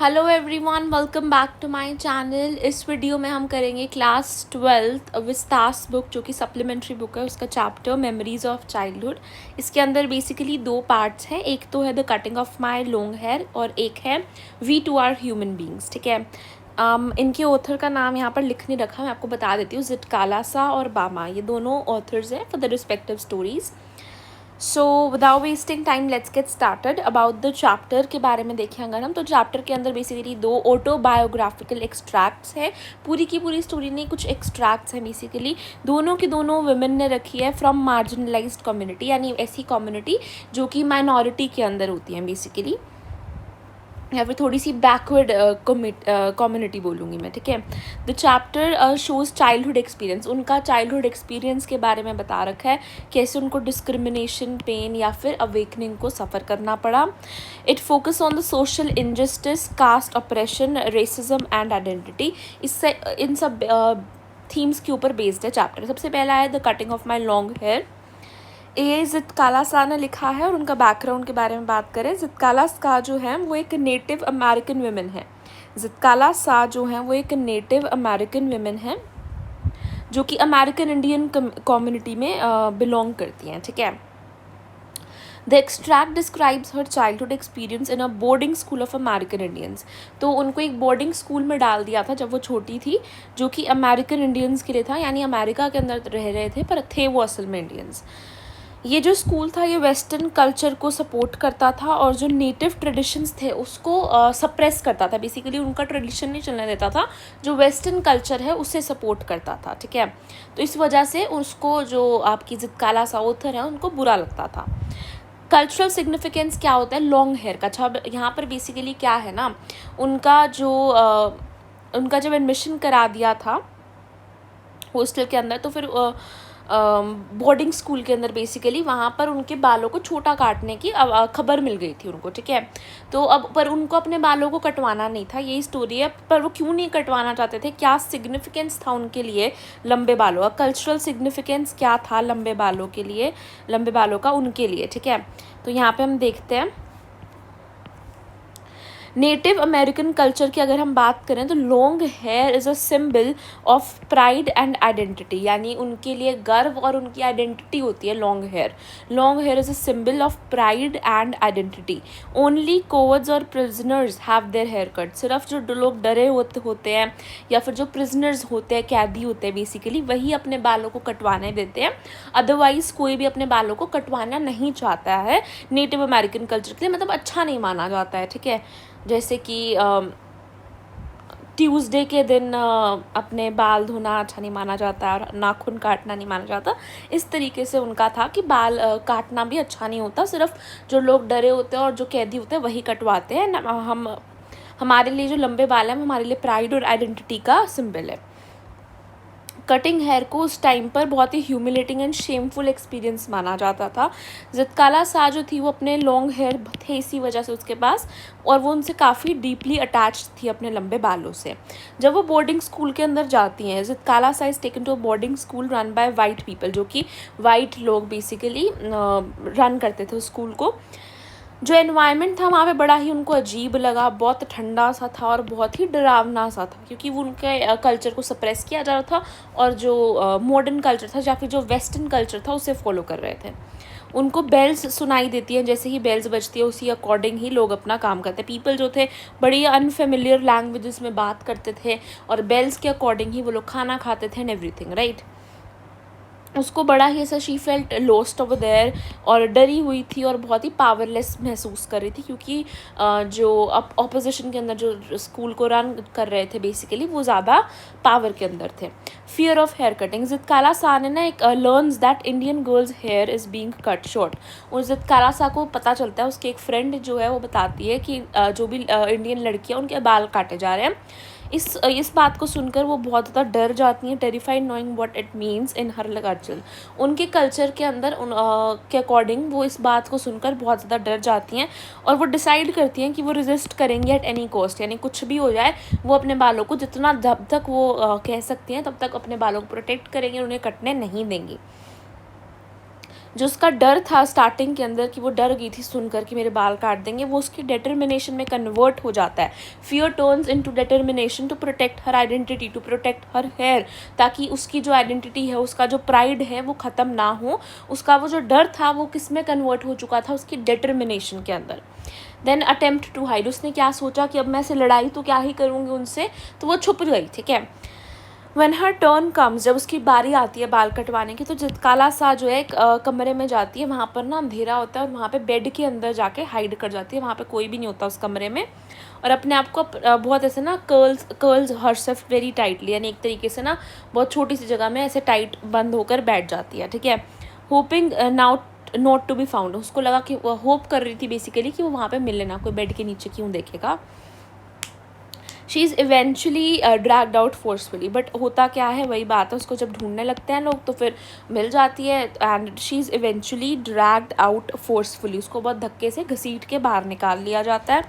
Hello everyone, welcome back to my channel. इस video में हम करेंगे क्लास 12 विस्तास बुक, जो कि सप्लीमेंट्री बुक है, उसका चैप्टर मेमोरीज ऑफ चाइल्डहुड। इसके अंदर बेसिकली दो पार्ट्स हैं, एक तो है the cutting of my long hair और एक है we too are human beings. ठीक है। इनके ऑथर का नाम यहाँ पर लिख नहीं रखा, मैं आपको बता देती हूँ। जिटकालासा और बामा, ये दोनों ऑथर्स हैं for the respective stories. So without wasting time let's get started. About the chapter के बारे में देखें अगर हम, तो चैप्टर के अंदर बेसिकली दो ऑटोबायोग्राफिकल एक्सट्रैक्ट्स हैं। पूरी की पूरी स्टोरी नहीं, कुछ एक्सट्रैक्ट्स हैं बेसिकली। दोनों की दोनों वुमेन ने रखी है फ्रॉम मार्जिनलाइज्ड कम्युनिटी, यानी ऐसी कम्युनिटी जो कि माइनॉरिटी के अंदर होती हैं बेसिकली, या फिर थोड़ी सी बैकवर्ड कम्युनिटी बोलूँगी मैं। ठीक है। The chapter shows childhood experience, उनका चाइल्डहुड एक्सपीरियंस के बारे में बता रखा है, कैसे उनको डिस्क्रिमिनेशन, पेन या फिर अवेकनिंग को सफ़र करना पड़ा। It focus on the social injustice, caste oppression, racism and identity. इससे इन सब थीम्स के ऊपर बेस्ड है चैप्टर। सबसे पहला है the cutting of my long hair. ये जितकालासा ने लिखा है, और उनका बैकग्राउंड के बारे में बात करें, जितकालासा जो है वो एक नेटिव अमेरिकन वुमेन है। जितकालासा जो है वो एक नेटिव अमेरिकन वुमेन है जो कि अमेरिकन इंडियन कम्युनिटी में बिलोंग करती हैं। ठीक है। The extract describes her childhood experience in a boarding school of American Indians. तो उनको एक बोर्डिंग स्कूल में डाल दिया था जब वो छोटी थी, जो कि अमेरिकन इंडियंस के लिए था, यानी अमेरिका के अंदर रह रहे थे पर थे वो असल में इंडियंस। ये जो स्कूल था ये वेस्टर्न कल्चर को सपोर्ट करता था, और जो नेटिव ट्रेडिशंस थे उसको सप्रेस करता था। बेसिकली उनका ट्रेडिशन नहीं चलने देता था, जो वेस्टर्न कल्चर है उसे सपोर्ट करता था। ठीक है। तो इस वजह से उसको, जो आपकी जितकालासा ऑथर है, उनको बुरा लगता था। कल्चरल सिग्निफिकेंस क्या होता है लॉन्ग हेयर का? अच्छा, अब यहाँ पर बेसिकली क्या है ना, उनका जब एडमिशन करा दिया था हॉस्टल के अंदर, तो फिर बोर्डिंग स्कूल के अंदर बेसिकली वहाँ पर उनके बालों को छोटा काटने की खबर मिल गई थी उनको। ठीक है। तो अब पर उनको अपने बालों को कटवाना नहीं था, यही स्टोरी है। पर वो क्यों नहीं कटवाना चाहते थे, क्या सिग्निफिकेंस था उनके लिए लंबे बालों का? कल्चरल सिग्निफिकेंस क्या था लंबे बालों के लिए, लंबे बालों का उनके लिए? ठीक है। तो यहाँ पे हम देखते हैं नेटिव अमेरिकन कल्चर की अगर हम बात करें, तो long hair is a symbol of pride and identity, यानी उनके लिए गर्व और उनकी आइडेंटिटी होती है long hair. Long hair is a symbol of pride and identity. Only cowards और prisoners have their hair cut. सिर्फ जो लोग डरे होते हैं या फिर जो प्रिजनर्स होते हैं, कैदी होते हैं बेसिकली, वही अपने बालों को कटवाने देते हैं। अदरवाइज कोई भी अपने बालों को कटवाना नहीं चाहता है नेटिव अमेरिकन कल्चर के लिए, मतलब अच्छा नहीं माना जाता है। ठीक है। जैसे कि ट्यूसडे के दिन अपने बाल धोना अच्छा नहीं माना जाता और नाखून काटना नहीं माना जाता। इस तरीके से उनका था कि बाल काटना भी अच्छा नहीं होता, सिर्फ जो लोग डरे होते हैं और जो कैदी होते हैं वही कटवाते हैं। हमारे लिए जो लंबे बाल हैं हमारे लिए प्राइड और आइडेंटिटी का सिंबल है। कटिंग हेयर को उस टाइम पर बहुत ही ह्यूमिलेटिंग एंड शेमफुल एक्सपीरियंस माना जाता था। जितकालासा जो थी वो अपने लॉन्ग हेयर थे इसी वजह से उसके पास, और वो उनसे काफ़ी डीपली अटैच थी अपने लंबे बालों से। जब वो बोर्डिंग स्कूल के अंदर जाती हैं, Zitkala Sa is taken to a boarding school run by white people, जो कि वाइट लोग बेसिकली रन करते थे उस स्कूल को। जो एनवायरनमेंट था वहाँ पे बड़ा ही उनको अजीब लगा, बहुत ठंडा सा था और बहुत ही डरावना सा था, क्योंकि वो उनके कल्चर को सप्रेस किया जा रहा था, और जो मॉडर्न कल्चर था या फिर जो वेस्टर्न कल्चर था उसे फॉलो कर रहे थे। उनको बेल्स सुनाई देती हैं, जैसे ही बेल्स बजती है उसी अकॉर्डिंग ही लोग अपना काम करते हैं। पीपल जो थे बड़ी अनफेमिलियर लैंग्वेजेस में बात करते थे, और बेल्स के अकॉर्डिंग ही वो लोग खाना खाते थे एंड एवरीथिंग, राइट। उसको बड़ा ही ऐसा she felt lost over there, और डरी हुई थी और बहुत ही पावरलेस महसूस कर रही थी, क्योंकि जो ऑपोजिशन के अंदर जो स्कूल को रन कर रहे थे बेसिकली वो ज़्यादा पावर के अंदर थे। Fear of hair cutting. Zitkala Sa ने ना एक learns that Indian girls hair is being cut short. और जितकालासा को पता चलता है, उसकी एक फ्रेंड जो है वो बताती है कि जो भी इंडियन लड़कियाँ उनके बाल काटे जा रहे हैं। इस बात को सुनकर वो बहुत ज़्यादा डर जाती हैं, terrified knowing what it means in her culture. उनके कल्चर के अंदर के अकॉर्डिंग वो इस बात को सुनकर बहुत ज़्यादा डर जाती हैं, और वो डिसाइड करती हैं कि वो रेजिस्ट करेंगी एट एनी कॉस्ट, यानी कुछ भी हो जाए वो अपने बालों को जितना जब तक वो कह सकती हैं तब तक अपने बालों को प्रोटेक्ट करेंगी, उन्हें कटने नहीं देंगी। जो उसका डर था स्टार्टिंग के अंदर कि वो डर गई थी सुनकर कि मेरे बाल काट देंगे, वो उसकी डिटर्मिनेशन में कन्वर्ट हो जाता है. Fear turns into determination to protect her identity, to protect her hair, ताकि उसकी जो आइडेंटिटी है, उसका जो प्राइड है वो ख़त्म ना हो. उसका वो जो डर था वो किस में कन्वर्ट हो चुका था, उसकी डिटर्मिनेशन के अंदर. देन अटेम्प्ट टू हाइड, उसने क्या सोचा कि अब मैं ऐसे लड़ाई तो क्या ही करूँगी उनसे, तो वो छुप गई. ठीक है. When her turn comes, जब उसकी बारी आती है बाल कटवाने की, तो चित्रकला सा जो है एक कमरे में जाती है. वहाँ पर ना अंधेरा होता है और वहाँ पे बेड के अंदर जाके हाइड कर जाती है. वहाँ पे कोई भी नहीं होता उस कमरे में, और अपने आप को बहुत ऐसे ना कर्ल्स हरसेल्फ वेरी टाइटली, यानी एक तरीके से ना बहुत छोटी सी जगह में ऐसे टाइट बंद होकर बैठ जाती है. ठीक है. Hoping now not to be found, उसको लगा कि वो होप कर रही थी बेसिकली कि वो वहाँ पे मिले ना, कोई बेड के नीचे क्यों देखेगा. She is eventually dragged out forcefully, but होता क्या है वही बात है, उसको जब ढूंढने लगते हैं लोग तो फिर मिल जाती है. And she is eventually dragged out forcefully, उसको बहुत धक्के से घसीट के बाहर निकाल लिया जाता है.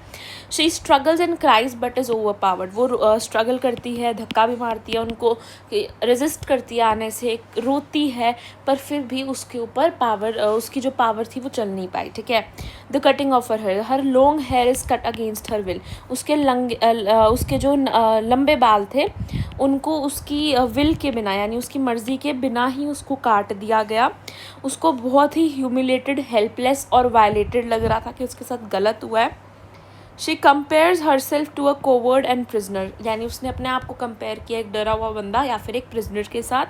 She struggles and cries but is over powered, वो स्ट्रगल करती है, धक्का भी मारती है, उनको रेजिस्ट करती है आने से, रोती है, पर फिर भी उसके ऊपर पावर, उसकी जो पावर थी वो चल नहीं पाई. ठीक है. The cutting of her long hair is cut against her will, उसके जो लंबे बाल थे उनको उसकी विल के बिना, यानी उसकी मर्ज़ी के बिना ही उसको काट दिया गया. उसको बहुत ही ह्यूमिलेटेड, हेल्पलेस और वायलेटेड लग रहा था कि उसके साथ गलत हुआ है. She compares herself to a coward and prisoner, यानी उसने अपने आप को कंपेयर किया एक डरा हुआ बंदा या फिर एक प्रिजनर के साथ.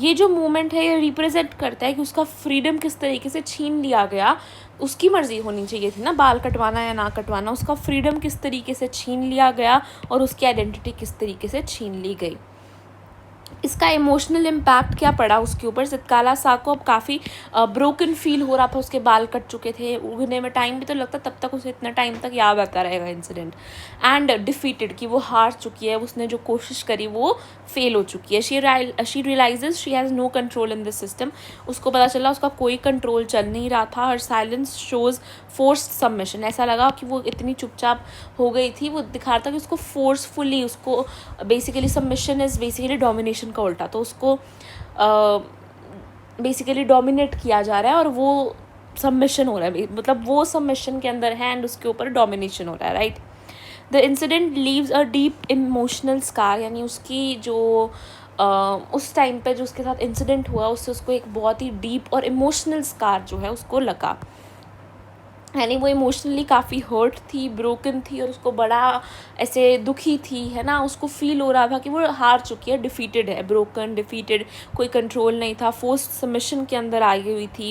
ये जो मूवमेंट है ये रिप्रेजेंट करता है कि उसका फ्रीडम किस तरीके से छीन लिया गया. उसकी मर्ज़ी होनी चाहिए थी ना बाल कटवाना या ना कटवाना, उसका फ्रीडम किस तरीके से छीन लिया गया और उसकी आइडेंटिटी किस तरीके से छीन ली गई. इसका इमोशनल इम्पैक्ट क्या पड़ा उसके ऊपर. चित्रकला सा को अब काफ़ी ब्रोकन फील हो रहा था, उसके बाल कट चुके थे, उगने में टाइम भी तो लगता, तब तक उसे इतना टाइम तक याद आता रहेगा इंसिडेंट. एंड डिफीटेड, कि वो हार चुकी है, उसने जो कोशिश करी वो फेल हो चुकी है. She realizes she has no control in this system, उसको पता चला उसका कोई कंट्रोल चल नहीं रहा था. हर साइलेंस शोज़ फोर्स्ड सबमिशन, ऐसा लगा कि वो इतनी चुपचाप हो गई थी, वो दिखा रहा था कि उसको फोर्सफुली, उसको basically submission is basically domination का उल्टा, तो उसको बेसिकली डोमिनेट किया जा रहा है और वो सबमिशन हो रहा है, मतलब वो सबमिशन के अंदर है एंड उसके ऊपर डोमिनेशन हो रहा है. Right. The incident leaves a deep emotional scar, यानी उसकी जो उस टाइम पे जो उसके साथ इंसिडेंट हुआ उससे उसको एक बहुत ही डीप और इमोशनल स्कार जो है उसको लगा, यानी वो इमोशनली काफ़ी हर्ट थी, ब्रोकन थी और उसको बड़ा ऐसे दुखी थी, है ना. उसको फील हो रहा था कि वो हार चुकी है, डिफीटेड है, ब्रोकन, डिफीटेड, कोई कंट्रोल नहीं था, फोर्स्ड सबमिशन के अंदर आई हुई थी.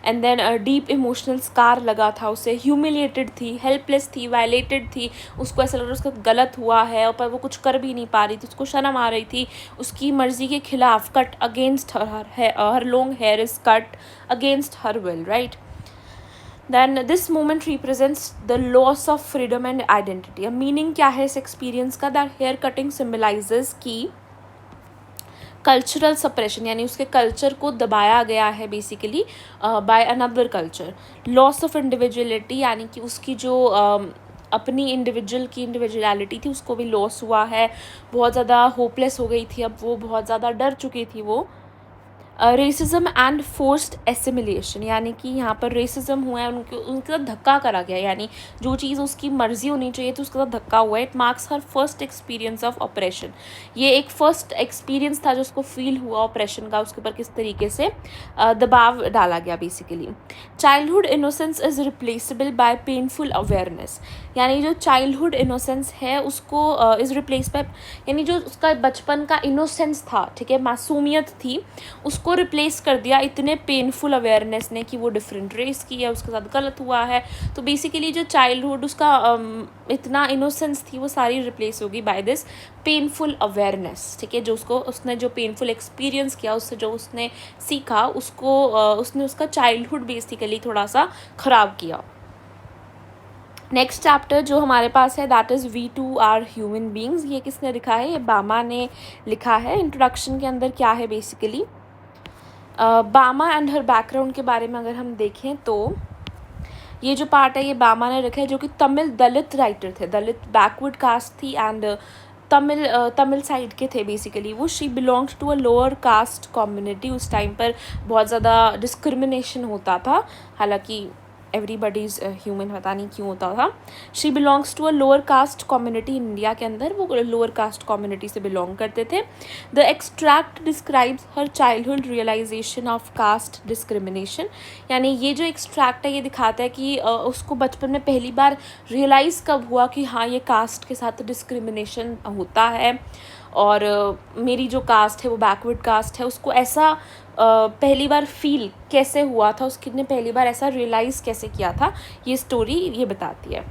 And then deep emotional scar लगा था उसे, ह्यूमिलिएटेड थी, हेल्पलेस थी, वायलेटेड थी. उसको ऐसा लग रहा उसका गलत हुआ है और पर वो कुछ कर भी नहीं पा रही थी, उसको शर्म आ रही थी. उसकी मर्ज़ी के खिलाफ, cut against her long hair is cut against her will. Right. Then this moment represents the loss of freedom and identity. अब मीनिंग क्या है इस एक्सपीरियंस का. दैट हेयर कटिंग सिम्बलाइजेज की कल्चरल सप्रेशन, यानी उसके कल्चर को दबाया गया है basically by another culture. Loss of individuality, यानी कि उसकी जो अपनी इंडिविजुअलिटी थी उसको भी लॉस हुआ है, बहुत ज़्यादा होपलेस हो गई थी, अब वो बहुत ज़्यादा डर चुकी थी वो. रेसिज्म एंड फोर्स्ड एसिमिलेशन, यानी कि यहाँ पर रेसिज्म हुआ है, उनके साथ धक्का करा गया, यानी जो चीज़ उसकी मर्जी होनी चाहिए थी उसके साथ धक्का हुआ है. It marks her first experience of operation, ये एक फर्स्ट एक्सपीरियंस था जो उसको फील हुआ ऑपरेशन का, उसके ऊपर किस तरीके से दबाव डाला गया basically. Childhood innocence is replaceable by painful awareness, यानी जो चाइल्डहुड इनोसेंस है उसको इज़ रिप्लेस बाय, यानी जो उसका बचपन का इनोसेंस था, ठीक है, मासूमियत थी, उसको रिप्लेस कर दिया इतने पेनफुल अवेयरनेस ने कि वो डिफरेंट रेस की है, उसके साथ गलत हुआ है. तो बेसिकली जो चाइल्डहुड उसका इतना इनोसेंस थी वो सारी रिप्लेस होगी बाय दिस पेनफुल अवेयरनेस. ठीक है. जो उसने जो पेनफुल एक्सपीरियंस किया, उससे जो उसने सीखा, उसने उसका चाइल्डहुड बेसिकली थोड़ा सा ख़राब किया. नेक्स्ट चैप्टर जो हमारे पास है that is we too are human beings. ये किसने लिखा है, ये बामा ने लिखा है. इंट्रोडक्शन के अंदर क्या है बेसिकली, बामा एंड हर बैकग्राउंड के बारे में अगर हम देखें तो ये जो पार्ट है ये बामा ने रखा है, जो कि तमिल दलित राइटर थे, दलित बैकवर्ड कास्ट थी एंड तमिल साइड के थे बेसिकली वो। She belongs to a lower caste community. उस टाइम पर बहुत ज़्यादा डिस्क्रिमिनेशन होता था, हालांकि एवरीबडी इज़ ह्यूमन, पता नहीं क्यों होता था। She belongs to a lower caste community India के अंदर, वो लोअर कास्ट कम्युनिटी से बिलोंग करते थे। The extract describes her childhood realization of caste discrimination. यानी ये जो एक्सट्रैक्ट है ये दिखाता है कि उसको बचपन में पहली बार रियलाइज़ कब हुआ कि हाँ ये कास्ट के साथ डिस्क्रिमिनेशन होता है, और मेरी जो कास्ट है वो बैकवर्ड कास्ट है, उसको ऐसा पहली बार फील कैसे हुआ था, उसने पहली बार ऐसा रियलाइज़ कैसे किया था, ये स्टोरी ये बताती है।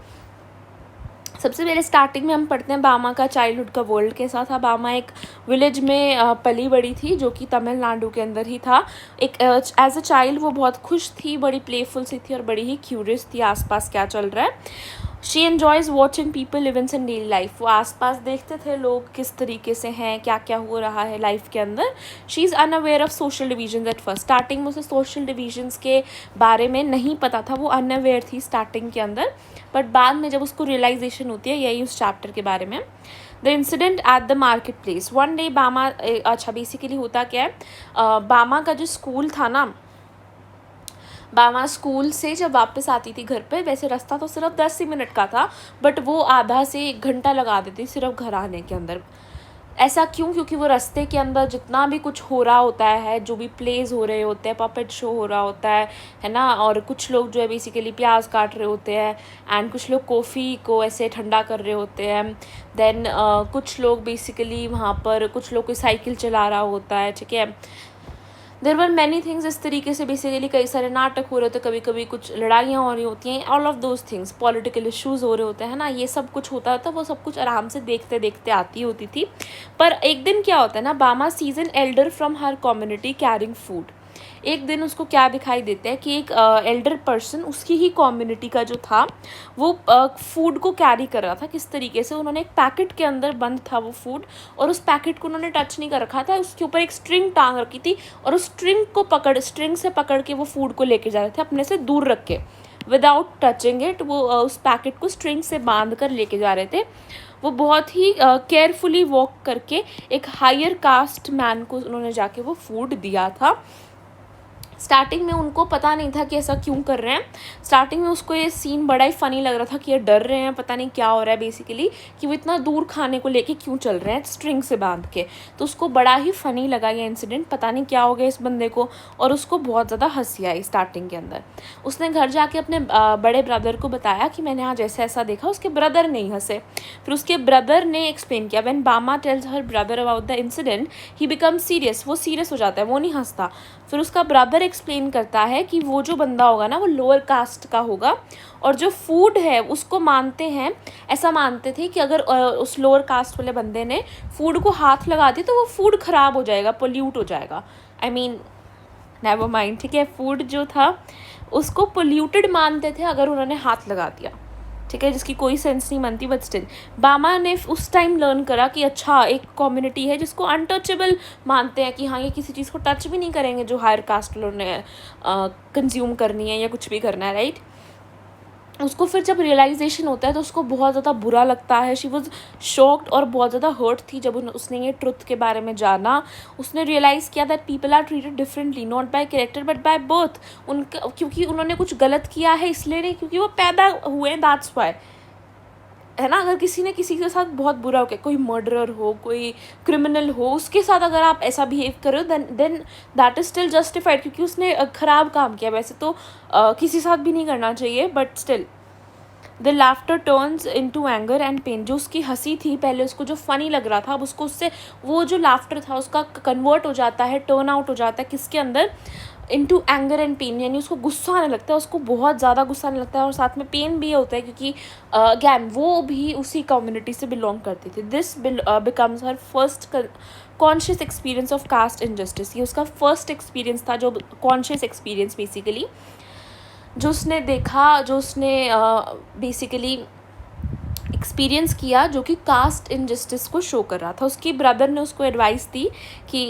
सबसे पहले स्टार्टिंग में हम पढ़ते हैं बामा का चाइल्डहुड का वर्ल्ड कैसा था। बामा एक विलेज में पली बड़ी थी जो कि तमिलनाडु के अंदर ही था। एक एज अ चाइल्ड वो बहुत खुश थी, बड़ी प्लेफुल सी थी और बड़ी ही क्यूरियस थी आसपास क्या चल रहा है। She enjoys watching people events in daily life. वो आसपास देखते थे लोग किस तरीके से हैं, क्या क्या हो रहा है लाइफ के अंदर। She is unaware of social divisions at first. Starting में उसे सोशल डिविजन्स के बारे में नहीं पता था, वो अनअवेयर थी स्टार्टिंग के अंदर, बट बाद में जब उसको रियलाइजेशन होती है, यही उस चैप्टर के बारे में। The incident at the market place. One day बामा, अच्छा बेसिकली होता क्या है, बामा का जो स्कूल था ना, बामा स्कूल से जब वापस आती थी घर पे, वैसे रास्ता तो सिर्फ 10 ही मिनट का था, बट वो आधा से 1 घंटा लगा देती सिर्फ घर आने के अंदर। ऐसा क्यों? क्योंकि वो रास्ते के अंदर जितना भी कुछ हो रहा होता है, जो भी प्लेज हो रहे होते हैं, पपेट शो हो रहा होता है ना, और कुछ लोग जो है बेसिकली प्याज काट रहे होते हैं, एंड कुछ लोग कॉफ़ी को ऐसे ठंडा कर रहे होते हैं, देन कुछ लोग बेसिकली वहाँ पर, कुछ लोग कोई साइकिल चला रहा होता है, ठीक है। देर वर मैनी थिंग्स, इस तरीके से बेसिकली कई सारे नाटक हो रहे होते हैं, कभी कभी कुछ लड़ाइयाँ हो रही होती हैं, all of those things, political issues हो रहे होते हैं ना, ये सब कुछ होता था। वो सब कुछ आराम से देखते देखते आती होती थी। पर एक दिन क्या होता है ना, Bama sees an elder from her community carrying food. एक दिन उसको क्या दिखाई देता है कि एक एल्डर पर्सन उसकी ही कम्युनिटी का जो था वो फूड को कैरी कर रहा था। किस तरीके से, उन्होंने एक पैकेट के अंदर बंद था वो फूड, और उस पैकेट को उन्होंने टच नहीं कर रखा था, उसके ऊपर एक स्ट्रिंग टांग रखी थी, और उस स्ट्रिंग से पकड़ के वो फूड को लेके जा रहे थे अपने से दूर रख के, विदाउट टचिंग इट। वो उस पैकेट को स्ट्रिंग से बांध कर लेके जा रहे थे। वो बहुत ही केयरफुली वॉक करके एक हायर कास्ट मैन को उन्होंने जाके वो फूड दिया था। स्टार्टिंग में उनको पता नहीं था कि ऐसा क्यों कर रहे हैं। स्टार्टिंग में उसको ये सीन बड़ा ही फ़नी लग रहा था कि ये डर रहे हैं, पता नहीं क्या हो रहा है बेसिकली, कि वो इतना दूर खाने को लेके क्यों चल रहे हैं स्ट्रिंग से बांध के। तो उसको बड़ा ही फ़नी लगा ये इंसिडेंट, पता नहीं क्या हो गया इस बंदे को, और उसको बहुत ज़्यादा हंसी आई स्टार्टिंग के अंदर। उसने घर जाके अपने बड़े ब्रदर को बताया कि मैंने आज ऐसा ऐसा देखा। उसके ब्रदर नहीं हंसे। फिर उसके ब्रदर ने एक्सप्लेन किया। When Bama tells her brother about the incident he become serious. वो सीरियस हो जाता है, वो नहीं हंसता। फिर उसका ब्रदर एक्सप्लेन करता है कि वो जो बंदा होगा ना वो लोअर कास्ट का होगा, और जो फूड है उसको मानते हैं, ऐसा मानते थे कि अगर उस लोअर कास्ट वाले बंदे ने फूड को हाथ लगा दिया तो वो फूड ख़राब हो जाएगा, पोल्यूट हो जाएगा। आई मीन नेवर माइंड, ठीक है, फूड जो था उसको पोल्यूटेड मानते थे अगर उन्होंने हाथ लगा दिया, ठीक है, जिसकी कोई सेंस नहीं बनती। बट स्टिल बामा ने उस टाइम लर्न करा कि अच्छा एक कम्युनिटी है जिसको अनटचेबल मानते हैं, कि हाँ ये किसी चीज़ को टच भी नहीं करेंगे जो हायर कास्ट लोगों ने कंज्यूम करनी है या कुछ भी करना है, राइट। उसको फिर जब रियलाइजेशन होता है तो उसको बहुत ज़्यादा बुरा लगता है। शी वॉज शॉक्ड और बहुत ज़्यादा हर्ट थी जब उसने ये ट्रुथ के बारे में जाना। उसने रियलाइज़ किया that people are treated differently, not by character but by birth. उनका क्योंकि उन्होंने कुछ गलत किया है इसलिए नहीं, क्योंकि वो पैदा हुए हैं, दैट्स वाई, है ना। अगर किसी ने किसी के साथ बहुत बुरा हो गया, कोई मर्डरर हो, कोई क्रिमिनल हो, उसके साथ अगर आप ऐसा बिहेव करो then that is still justified, क्योंकि उसने ख़राब काम किया। वैसे तो किसी साथ भी नहीं करना चाहिए, but still the laughter turns into anger and pain. जो उसकी हंसी थी पहले, उसको जो फ़नी लग रहा था, अब उसको उससे वो जो लाफ्टर था उसका कन्वर्ट हो जाता है, टर्न आउट हो जाता है किसके अंदर, इनटू एंगर एंड पेन। यानी उसको गुस्सा आने लगता है, उसको बहुत ज़्यादा गुस्सा आने लगता है, और साथ में पेन भी होता है, क्योंकि अगैन वो भी उसी कम्युनिटी से बिलोंग करती थी। This becomes her first conscious experience of caste injustice. ये उसका फर्स्ट एक्सपीरियंस था, जो कॉन्शियस एक्सपीरियंस बेसिकली जो उसने देखा, जो उसने बेसिकली एक्सपीरियंस किया, जो कि कास्ट इनजस्टिस को शो कर रहा था। उसकी ब्रदर ने उसको एडवाइस दी कि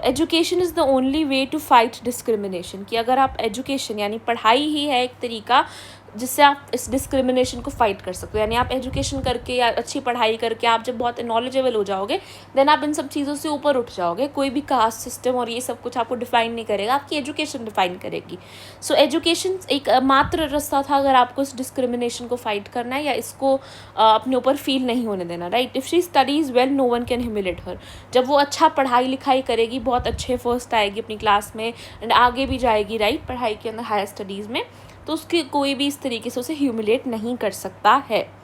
education is the only way to fight discrimination, कि अगर आप एजुकेशन यानी पढ़ाई ही है एक तरीका जिससे आप इस डिस्क्रिमिनेशन को फाइट कर सकते हो। यानी आप एजुकेशन करके या अच्छी पढ़ाई करके आप जब बहुत नॉलेजेबल हो जाओगे, देन आप इन सब चीज़ों से ऊपर उठ जाओगे। कोई भी कास्ट सिस्टम और ये सब कुछ आपको डिफाइन नहीं करेगा, आपकी एजुकेशन डिफाइन करेगी। सो एजुकेशन एक मात्र रास्ता था अगर आपको इस डिस्क्रिमिनेशन को फाइट करना है या इसको अपने ऊपर फील नहीं होने देना, right. If she studies well no one can humiliate her. जब वो अच्छा पढ़ाई लिखाई करेगी, बहुत अच्छे फर्स्ट आएगी अपनी क्लास में एंड आगे भी जाएगी, राइट, पढ़ाई के अंदर हायर स्टडीज़ में, तो उसके कोई भी इस तरीके से उसे ह्यूमिलेट नहीं कर सकता है।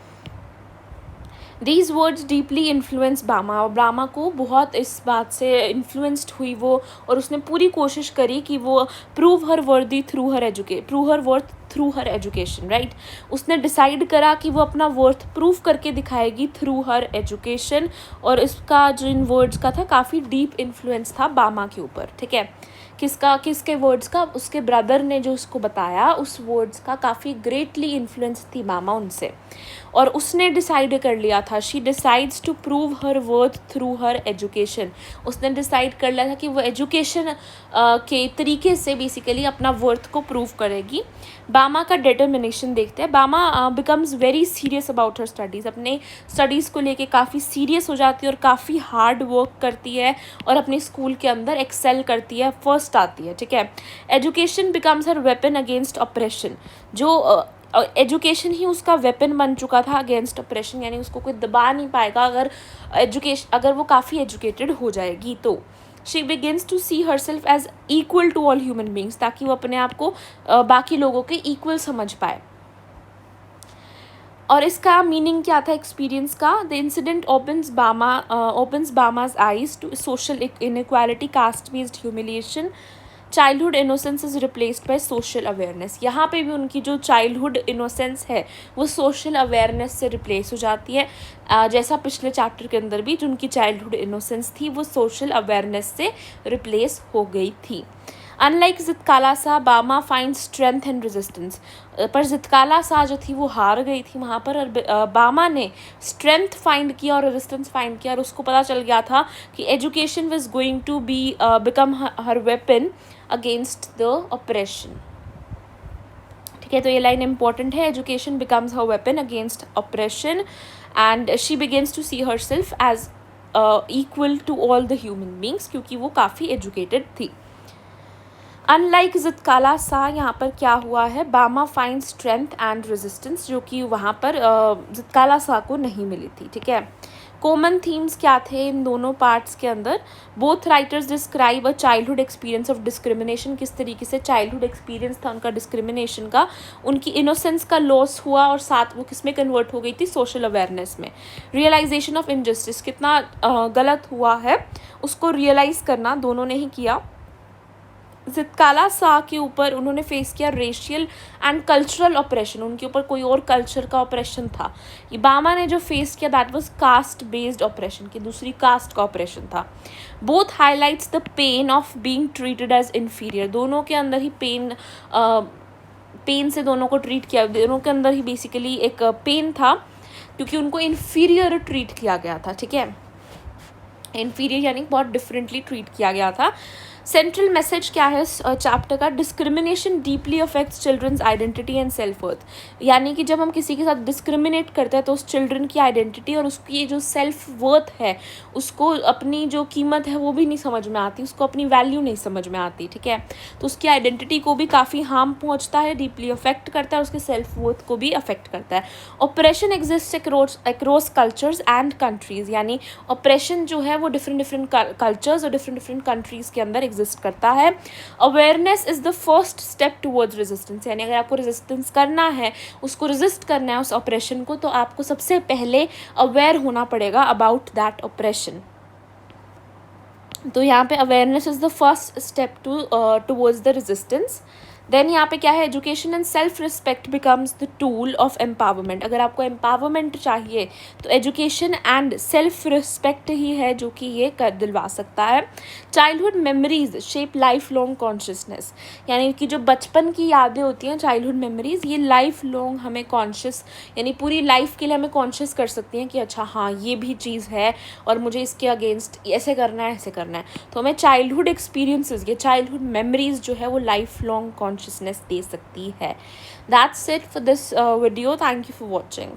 दीज वर्ड्स डीपली इन्फ्लुएंस बामा, और बामा को बहुत इस बात से इन्फ्लुएंस्ड हुई वो, और उसने पूरी कोशिश करी कि वो प्रूव हर वर्दी थ्रू हर एजुकेशन, राइट। उसने डिसाइड करा कि वो अपना वर्थ प्रूव करके दिखाएगी थ्रू हर एजुकेशन, और इसका जो इन वर्ड्स का था काफ़ी डीप इन्फ्लुएंस था बामा के ऊपर, ठीक है। किसके वर्ड्स का? उसके ब्रदर ने जो उसको बताया, उस वर्ड्स का काफ़ी ग्रेटली इन्फ्लुएंस थी बामा उनसे, और उसने डिसाइड कर लिया था, she decides to prove her worth through her education. उसने डिसाइड कर लिया था कि वो एजुकेशन के तरीके से बेसिकली अपना वर्थ को प्रूव करेगी। बामा का डिटर्मिनेशन देखते हैं। बामा becomes very serious about her studies, अपने स्टडीज़ को लेके काफ़ी सीरियस हो जाती है और काफ़ी हार्ड वर्क करती है और अपने स्कूल के अंदर एक्सेल करती है, फर्स्ट आती है, ठीक है। Education becomes her weapon against operation. जो एजुकेशन ही उसका वेपन बन चुका था अगेंस्ट ऑपरेशन, यानी उसको कोई दबा नहीं पाएगा अगर वो काफ़ी एजुकेटेड हो जाएगी तो। She begins to see herself as equal to all human beings, ताकि वो अपने आप को बाकी लोगों के इक्वल समझ पाए। और इसका मीनिंग क्या था एक्सपीरियंस का? The incident opens Bama's eyes to social inequality, caste based humiliation, childhood innocence is replaced by social awareness. यहाँ पे भी उनकी जो चाइल्डहुड इनोसेंस है वो सोशल अवेयरनेस से रिप्लेस हो जाती है। जैसा पिछले चैप्टर के अंदर भी जो उनकी चाइल्डहुड इनोसेंस थी वो सोशल अवेयरनेस से रिप्लेस हो गई थी। अनलाइक ज़ितकाला सा, बामा फाइंड स्ट्रेंथ एंड रेजिस्टेंस। पर ज़ितकाला सा जो थी वो हार गई थी वहाँ पर, और बामा ने स्ट्रेंथ फाइंड किया और रेजिस्टेंस फाइंड किया, और उसको पता चल गया था कि education was going to be become her weapon against the oppression, ठीक है। तो ये लाइन इंपॉर्टेंट है, education becomes her weapon against oppression and she begins to see herself as equal to all the human beings, क्योंकि वो काफ़ी educated थी। Unlike ज़ितकाला सा, यहाँ पर क्या हुआ है, बामा फाइंड स्ट्रेंथ एंड रेजिस्टेंस, जो कि वहाँ पर ज़ितकाला सा को नहीं मिली थी, ठीक है। कॉमन थीम्स क्या थे इन दोनों पार्ट्स के अंदर? Both writers describe a childhood experience of discrimination, किस तरीके से चाइल्डहुड एक्सपीरियंस था उनका डिस्क्रिमिनेशन का, उनकी इनोसेंस का लॉस हुआ, और साथ वो किस में कन्वर्ट हो गई थी? सोशल अवेयरनेस में। रियलाइजेशन ऑफ इनजस्टिस, कितना गलत हुआ है उसको रियलाइज़ करना दोनों ने ही किया। ज़ितकाला सा के ऊपर उन्होंने फेस किया रेशियल एंड कल्चरल ऑपरेशन, उनके ऊपर कोई और कल्चर का ऑपरेशन था। ये बामा ने जो फेस किया that was caste based oppression, की दूसरी कास्ट का ऑपरेशन था। Both highlights the pain of being treated as inferior, दोनों के अंदर ही पेन से दोनों को ट्रीट किया, दोनों के अंदर ही बेसिकली एक पेन था क्योंकि उनको इन्फीरियर ट्रीट किया गया था, ठीक है। इन्फीरियर यानी बहुत डिफरेंटली ट्रीट किया गया था। सेंट्रल मैसेज क्या है इस चैप्टर का? Discrimination deeply affects children's identity and self worth, यानी कि जब हम किसी के साथ डिस्क्रिमिनेट करते हैं तो उस चिल्ड्रन की आइडेंटिटी और उसकी जो सेल्फ वर्थ है, उसको अपनी जो कीमत है वो भी नहीं समझ में आती, उसको अपनी वैल्यू नहीं समझ में आती, ठीक है। तो उसकी आइडेंटिटी को भी काफ़ी हार्म पहुँचता है, डीपली अफेक्ट करता है, उसके सेल्फ वर्थ को भी अफेक्ट करता है। Operation exist across cultures and countries, यानी ऑपरेशन जो है वो डिफरेंट कल्चर्स और डिफरेंट कंट्रीज़ के अंदर एग्जिस्ट करता है। Awareness is the first step towards resistance, यानी अगर आपको रेजिस्टेंस करना है, उसको रेजिस्ट करना है उस ऑपरेशन को, तो आपको सबसे पहले अवेयर होना पड़ेगा अबाउट दैट ऑपरेशन। तो यहाँ पे awareness is the first step towards the resistance. Then यहाँ पे क्या है? Education and self respect becomes the tool of empowerment. अगर आपको एम्पावरमेंट चाहिए तो एजुकेशन एंड सेल्फ रिस्पेक्ट ही है जो कि ये कर दिलवा सकता है। Childhood memories shape life long consciousness, यानी कि जो बचपन की यादें होती हैं, चाइल्डहुड मेमोरीज, ये लाइफ लॉन्ग हमें कॉन्शियस, यानी पूरी लाइफ के लिए हमें कॉन्शियस कर सकती हैं कि अच्छा हाँ ये भी चीज़ है और मुझे इसके अगेंस्ट ऐसे करना है, ऐसे करना है। तो हमें चाइल्डहुड एक्सपीरियंसेस, ये चाइल्डहुड मेमोरीज जो है वो लाइफ लॉन्ग कॉन्शियसनेस दे सकती है. That's it for this video. Thank you for watching.